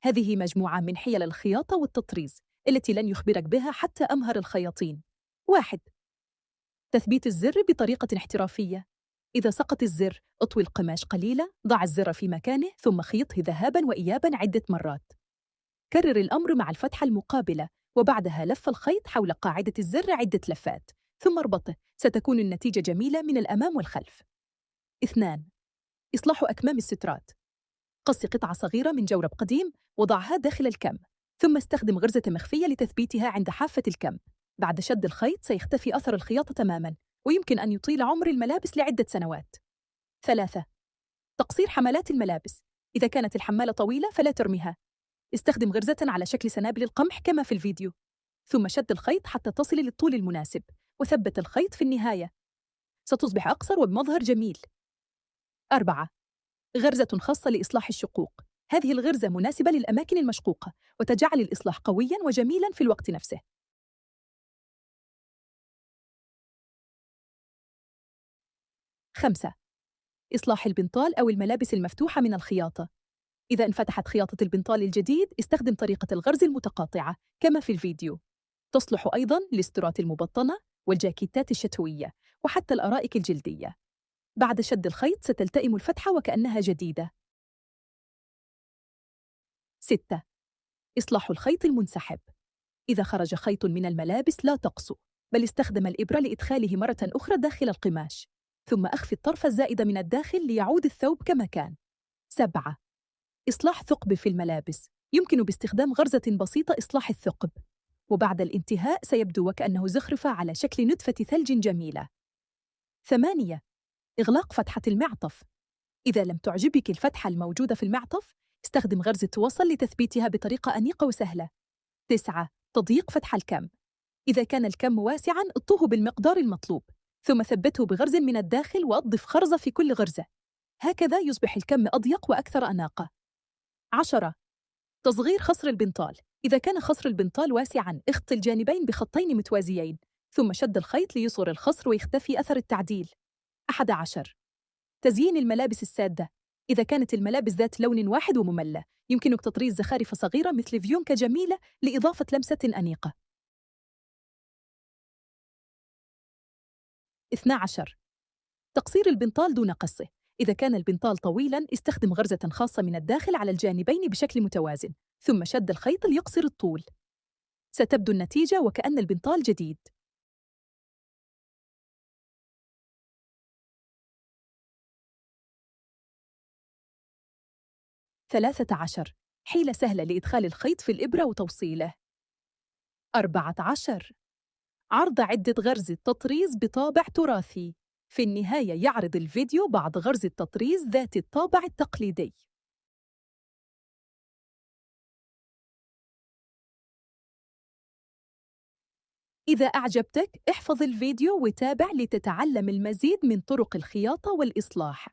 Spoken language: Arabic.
هذه مجموعة من حيل الخياطة والتطريز التي لن يخبرك بها حتى أمهر الخياطين. 1. تثبيت الزر بطريقة احترافية. إذا سقط الزر، اطوي القماش قليلا، ضع الزر في مكانه ثم خيطه ذهابا وإيابا عدة مرات. كرر الأمر مع الفتحة المقابلة، وبعدها لف الخيط حول قاعدة الزر عدة لفات، ثم اربطه. ستكون النتيجة جميلة من الأمام والخلف. 2. إصلاح أكمام السترات. قص قطعة صغيرة من جورب قديم، وضعها داخل الكم، ثم استخدم غرزة مخفية لتثبيتها عند حافة الكم. بعد شد الخيط سيختفي أثر الخياطة تماماً، ويمكن أن يطيل عمر الملابس لعدة سنوات. 3. تقصير حملات الملابس. إذا كانت الحمالة طويلة فلا ترميها. استخدم غرزة على شكل سنابل القمح كما في الفيديو، ثم شد الخيط حتى تصل للطول المناسب، وثبت الخيط في النهاية. ستصبح أقصر وبمظهر جميل. 4. غرزة خاصة لإصلاح الشقوق. هذه الغرزة مناسبة للأماكن المشقوقة، وتجعل الإصلاح قوياً وجميلاً في الوقت نفسه. 5. إصلاح البنطال أو الملابس المفتوحة من الخياطة. إذا انفتحت خياطة البنطال الجديد، استخدم طريقة الغرز المتقاطعة كما في الفيديو. تصلح أيضاً للسترات المبطنة والجاكيتات الشتوية، وحتى الأرائك الجلدية. بعد شد الخيط ستلتئم الفتحة وكأنها جديدة. 6. إصلاح الخيط المنسحب. إذا خرج خيط من الملابس لا تقصه، بل استخدم الإبرة لإدخاله مرة أخرى داخل القماش، ثم أخفي الطرف الزائد من الداخل ليعود الثوب كما كان. 7. إصلاح ثقب في الملابس. يمكن باستخدام غرزة بسيطة إصلاح الثقب، وبعد الانتهاء سيبدو وكأنه زخرفة على شكل نتفة ثلج جميلة. 8. إغلاق فتحة المعطف. إذا لم تعجبك الفتحة الموجودة في المعطف، استخدم غرزة وصل لتثبيتها بطريقة أنيقة وسهلة. 9. تضييق فتح الكم. إذا كان الكم واسعاً، اطوه بالمقدار المطلوب، ثم ثبته بغرز من الداخل وأضف خرزة في كل غرزة. هكذا يصبح الكم أضيق وأكثر أناقة. 10. تصغير خصر البنطال. إذا كان خصر البنطال واسعاً، اخط الجانبين بخطين متوازيين، ثم شد الخيط ليصغر الخصر ويختفي أثر التعديل. 11. تزيين الملابس السادة. إذا كانت الملابس ذات لون واحد ومملة، يمكنك تطريز زخارف صغيرة مثل فيونكة جميلة لإضافة لمسة أنيقة. 12. تقصير البنطال دون قصه. إذا كان البنطال طويلاً، استخدم غرزة خاصة من الداخل على الجانبين بشكل متوازن، ثم شد الخيط ليقصر الطول. ستبدو النتيجة وكأن البنطال جديد. 13. حيلة سهلة لإدخال الخيط في الإبرة وتوصيله. 14. عرض عدة غرز تطريز بطابع تراثي. في النهاية يعرض الفيديو بعض غرز التطريز ذات الطابع التقليدي. إذا أعجبتك، احفظ الفيديو وتابع لتتعلم المزيد من طرق الخياطة والإصلاح.